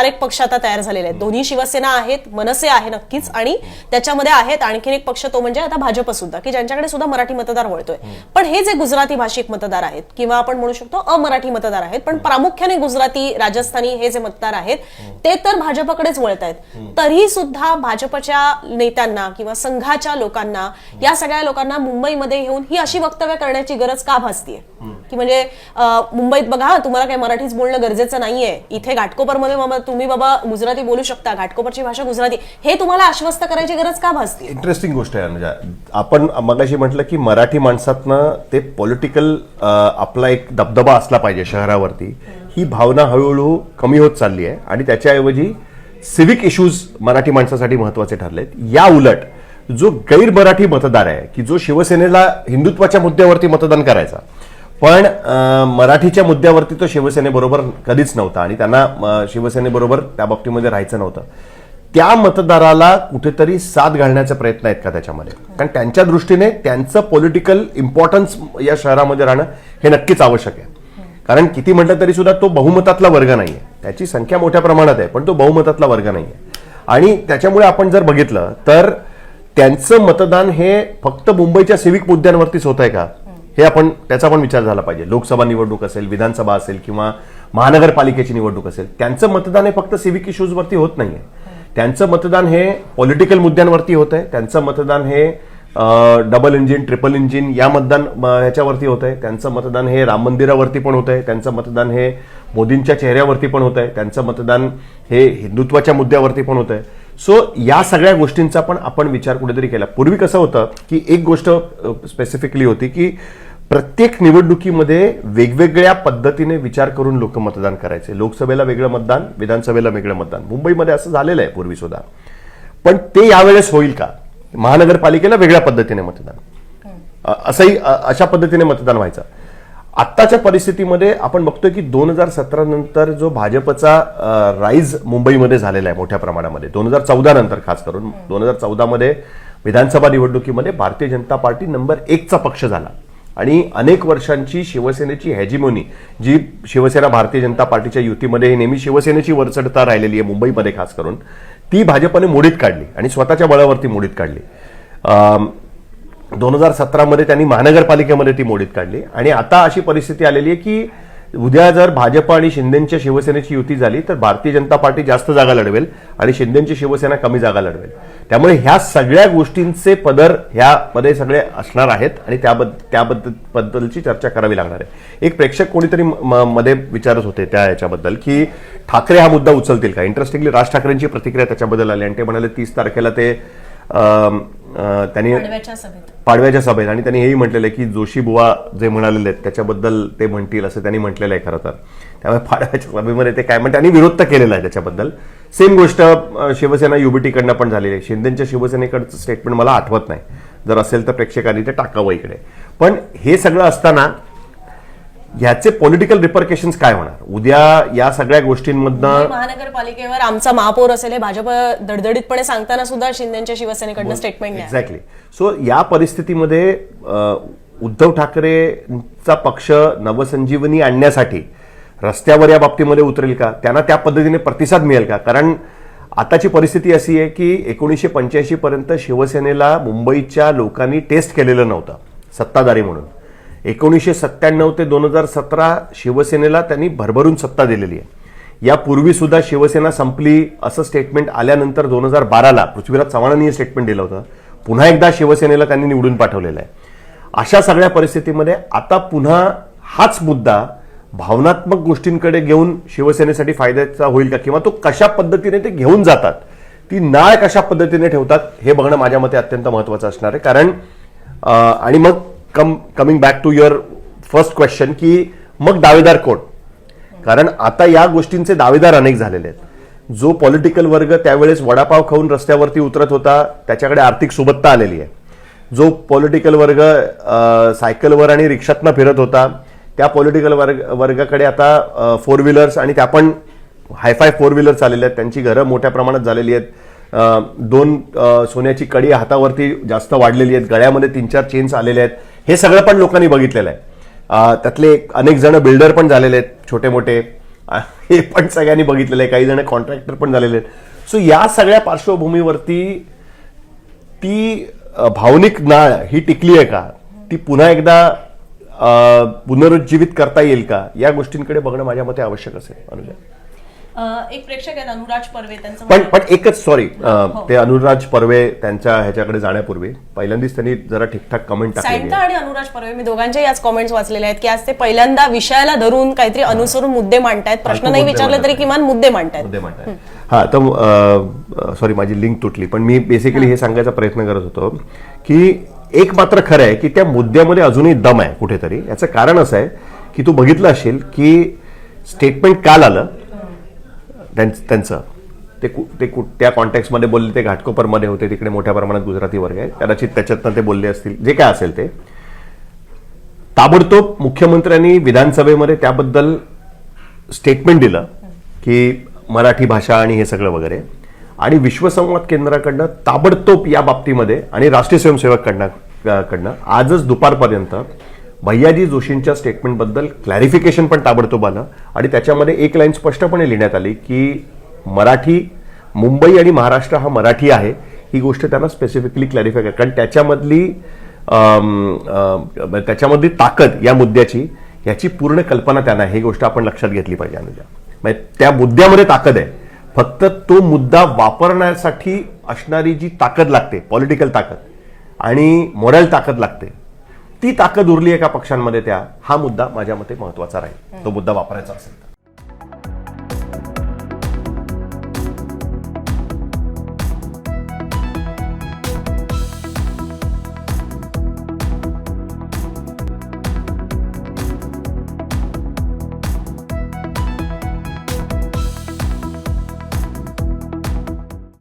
एक पक्ष आता तयार झालेले आहेत. दोन्ही शिवसेना आहेत, मनसे आहे नक्कीच, आणि त्याच्यामध्ये आहेत आणखीन एक पक्ष, तो म्हणजे आता भाजप सुद्धा, की ज्यांच्याकडे सुद्धा मराठी मतदार वळतोय. पण हे जे गुजराती भाषिक मतदार आहेत किंवा आपण म्हणू शकतो अमराठी मतदार आहेत, पण प्रामुख्याने गुजराती, राजस्थानी हे जे मतदार आहेत ते तर भाजपकडेच वळत आहेत. तरी सुद्धा भाजपच्या नेत्यांना किंवा संघाच्या लोकांना, या सगळ्या लोकांना मुंबईमध्ये येऊन ही अशी वक्तव्य करण्याची गरज का भासतीये की म्हणजे मुंबईत बघा तुम्हाला काही मराठीच बोलणं गरजेचं नाहीये, इथे घाटकोपरमध्ये तुम्ही बाबा गुजराती बोलू शकता, घाटकोपरची भाषा गुजराती, हे तुम्हाला आश्वस्त करायची गरज का भासते? इंटरेस्टिंग गोष्ट आहे अनुजा. आपण मगाशी म्हटलं की मराठी माणसातनं ते पॉलिटिकल आपला एक दबदबा असला पाहिजे शहरावरती, ही भावना हळूहळू कमी होत चालली आहे आणि त्याच्याऐवजी सिव्हिक इश्यूज मराठी माणसासाठी महत्वाचे ठरलेत. या उलट जो गैर मराठी मतदार आहे की जो शिवसेनेला हिंदुत्वाच्या मुद्द्यावरती मतदान करायचा, पण मराठीच्या मुद्द्यावरती तो शिवसेनेबरोबर कधीच नव्हता आणि त्यांना शिवसेनेबरोबर त्या बाबतीमध्ये राहायचं नव्हतं, त्या मतदाराला कुठेतरी साथ घालण्याचा प्रयत्न आहेत का त्याच्यामध्ये? कारण त्यांच्या दृष्टीने त्यांचं पॉलिटिकल इम्पॉर्टन्स या शहरामध्ये राहणं हे नक्कीच आवश्यक आहे. कारण किती म्हटलं तरी सुद्धा तो बहुमतातला वर्ग नाहीये, त्याची संख्या मोठ्या प्रमाणात आहे पण तो बहुमतातला वर्ग नाहीये. आणि त्याच्यामुळे आपण जर बघितलं तर त्यांचं मतदान हे फक्त मुंबईच्या सिव्हिक मुद्द्यांवरतीच होत आहे का, हे आपण त्याचा पण विचार झाला पाहिजे. लोकसभा निवडणूक असेल, विधानसभा असेल किंवा महानगरपालिकेची निवडणूक असेल, त्यांचं मतदान हे फक्त सिव्हिक इश्यूजवरती होत नाहीये. त्यांचं मतदान हे पॉलिटिकल मुद्द्यांवरती होत आहे. त्यांचं मतदान हे डबल इंजिन, ट्रिपल इंजिन या मतदान ह्याच्यावरती होत आहे. त्यांचं मतदान हे राम मंदिरावरती पण होत आहे. त्यांचं मतदान हे मोदींच्या चेहऱ्यावरती पण होत आहे. त्यांचं मतदान हे हिंदुत्वाच्या मुद्द्यावरती पण होत आहे. सो या सगळ्या गोष्टींचा पण आपण विचार कुठेतरी केला. पूर्वी कसं होतं की एक गोष्ट स्पेसिफिकली होती की प्रत्येक निवडणुकीमध्ये वेगवेगळ्या पद्धतीने विचार करून लोक मतदान करायचे. लोकसभेला वेगळं मतदान, विधानसभेला वेगळं मतदान. मुंबईमध्ये असं झालेलं आहे पूर्वी सुद्धा, पण ते यावेळेस होईल का? महानगरपालिकेला वेगळ्या पद्धतीने मतदान, असंही अशा पद्धतीने मतदान व्हायचं. आत्ताच्या परिस्थितीमध्ये आपण बघतोय की 2017 नंतर जो भाजपचा राईज मुंबईमध्ये झालेला आहे मोठ्या प्रमाणामध्ये, 2014 नंतर खास करून 2014 मध्ये विधानसभा निवडणुकीमध्ये भारतीय जनता पार्टी नंबर 1चा पक्ष झाला आणि अनेक वर्षांची शिवसेनेची हेजिमोनी, जी शिवसेना भारतीय जनता पार्टीच्या युतीमध्ये नेहमी शिवसेनेची वरचढता राहिलेली आहे मुंबईमध्ये खास करून, ती भाजपने मोडीत काढली आणि स्वतःच्या बळावरती मोडीत काढली. 2017 मध्ये त्यांनी महानगरपालिकेमध्ये ती मोडीत काढली आणि आता अशी परिस्थिती आलेली आहे की उद्या जर भाजप आणि शिंदेच्या शिवसेनेची युती झाली तर भारतीय जनता पार्टी जास्त जागा लढवेल आणि शिंदेची शिवसेना कमी जागा लढवेल. त्यामुळे ह्या सगळ्या गोष्टींचे पदर ह्यामध्ये सगळे असणार आहेत आणि त्याबद्दलची चर्चा करावी लागणार आहे. एक प्रेक्षक कोणीतरी मध्ये विचारत होते त्या याच्याबद्दल की ठाकरे हा मुद्दा उचलतील का. इंटरेस्टिंगली राज ठाकरेंची प्रतिक्रिया त्याच्याबद्दल आली आणि ते म्हणाले 30 तारखेला ते त्यांनी पाडव्याच्या सभेत, आणि त्यांनी हेही म्हटलेलं आहे की जोशी बुवा जे म्हणालेले आहेत त्याच्याबद्दल ते म्हणतील असं त्यांनी म्हटलेलं आहे खरं तर. त्यामुळे पाडव्याच्या सभेमध्ये ते काय म्हणते आणि विरोध तर केलेला आहे त्याच्याबद्दल. सेम गोष्ट शिवसेना युबीटीकडनं पण झालेली आहे. शिंदेच्या शिवसेनेकडचं स्टेटमेंट मला आठवत नाही, जर असेल तर प्रेक्षकांनी ते टाकावं इकडे. पण हे सगळं असताना ह्याचे पॉलिटिकल रिपरकेशन्स काय होणार उद्या या सगळ्या गोष्टींमधनं? महानगरपालिकेवर आमचा महापौर असेल हे भाजप दडदडीतपणे सांगताना सुद्धा शिंदेच्या शिवसेनेकडनं स्टेटमेंट नाही. एक्झॅक्टली. सो या परिस्थितीमध्ये उद्धव ठाकरेंचा पक्ष नवसंजीवनी आणण्यासाठी रस्त्यावर या बाबतीमध्ये उतरेल का, त्यांना त्या पद्धतीने प्रतिसाद मिळेल का? कारण आताची परिस्थिती अशी आहे की 1985 पर्यंत शिवसेनेला मुंबईच्या लोकांनी टेस्ट केलेलं नव्हतं सत्ताधारी म्हणून. 1997 ते 2017 शिवसेनेला त्यांनी भरभरून सत्ता दिलेली आहे. यापूर्वी सुद्धा शिवसेना संपली असं स्टेटमेंट आल्यानंतर 2012ला पृथ्वीराज चव्हाणांनी स्टेटमेंट दिलं होतं. पुन्हा एकदा शिवसेनेला त्यांनी निवडून पाठवलेलं आहे. अशा सगळ्या परिस्थितीमध्ये आता पुन्हा हाच मुद्दा भावनात्मक गोष्टींकडे घेऊन शिवसेनेसाठी फायद्याचा होईल का, किंवा तो कशा पद्धतीने ते घेऊन जातात, ती नाळ कशा पद्धतीने ठेवतात हे बघणं माझ्या मते अत्यंत महत्वाचं असणार आहे. कारण आणि मग coming back to your first question की मग दावेदार कोण? कारण आता या गोष्टींचे दावेदार अनेक झालेले आहेत. जो पॉलिटिकल वर्ग त्यावेळेस वडापाव खाऊन रस्त्यावरती उतरत होता त्याच्याकडे आर्थिक सुबत्ता आलेली आहे. जो पॉलिटिकल वर्ग सायकलवर आणि रिक्षातनं फिरत होता त्या पॉलिटिकल वर्गाकडे आता 4 व्हीलर्स आणि त्या पण हायफाय 4 व्हीलर्स आलेले आहेत. त्यांची घरं मोठ्या प्रमाणात झालेली आहेत. 2 सोन्याची कडी हातावरती जास्त वाढलेली आहेत. गळ्यामध्ये 3-4 चेन्स आलेले आहेत. हे सगळं पण लोकांनी बघितलेलं आहे. त्यातले अनेक जण बिल्डर पण झालेले आहेत छोटे मोठे. हे पण सगळ्यांनी बघितलेलं आहे, काही जण कॉन्ट्रॅक्टर पण झालेले आहेत. सो या सगळ्या पार्श्वभूमीवरती ती भावनिक नाळ ही टिकली आहे का, ती पुन्हा एकदा पुनरुज्जीवित करता येईल का, या गोष्टींकडे बघणं माझ्या मते आवश्यक असेल. अनुजा, एक प्रेक्षक आहेत अनुराज पर्वे, त्यांचं पण एकच सॉरी, ते अनुराज पर्वे त्यांच्या ह्याच्याकडे जाण्यापूर्वी पहिल्यांदाच त्यांनी जरा ठीकठाक कमेंट टाकली. सायंता आणि अनुराज पर्वे, मी दोघांच्या याच कॉमेंट्स वाचलेल्या आहेत की आज ते पहिल्यांदा विषयाला धरून काहीतरी अनुसरून मुद्दे मांडतायत. प्रश्न नाही विचारले तरी किमान मुद्दे मांडतायत. हा, तर सॉरी माझी लिंक तुटली, पण मी बेसिकली हे सांगायचा प्रयत्न करत होतो की एक मात्र खरं आहे की त्या मुद्द्यामध्ये अजूनही दम आहे कुठेतरी. याचं कारण असं आहे की तू बघितलं असेल की स्टेटमेंट काल आलं त्यांचं, ते त्या कॉन्टॅक्टमध्ये बोलले, ते घाटकोपरमध्ये होते, तिकडे मोठ्या प्रमाणात गुजराती वर्ग आहे, कदाचित त्याच्यातनं ते बोलले असतील, जे काय असेल ते. ताबडतोब मुख्यमंत्र्यांनी विधानसभेमध्ये त्याबद्दल स्टेटमेंट दिलं की मराठी भाषा आणि हे सगळं वगैरे, आणि विश्वसंवाद केंद्राकडनं ताबडतोब या बाबतीमध्ये आणि राष्ट्रीय स्वयंसेवक कडनं आजच दुपारपर्यंत भैयाजी जोशींच्या स्टेटमेंटबद्दल क्लॅरिफिकेशन पण ताबडतोब आलं. आणि त्याच्यामध्ये एक लाईन स्पष्टपणे लिहिण्यात आली की मराठी, मुंबई आणि महाराष्ट्र हा मराठी आहे, ही गोष्ट त्यांना स्पेसिफिकली क्लॅरिफाय कर, कारण त्याच्यामधली ताकद या मुद्द्याची, याची पूर्ण कल्पना त्यांना, ही गोष्ट आपण लक्षात घेतली पाहिजे. अनुजा, म्हणजे त्या मुद्द्यामध्ये ताकद आहे, फक्त तो मुद्दा वापरण्यासाठी असणारी जी ताकद लागते, पॉलिटिकल ताकद आणि मोरल ताकद लागते, ती ताकद उरली आहे का पक्षांमध्ये, हा मुद्दा माझ्या मते महत्वाचा राहील, तो मुद्दा वापरायचा असेल तर.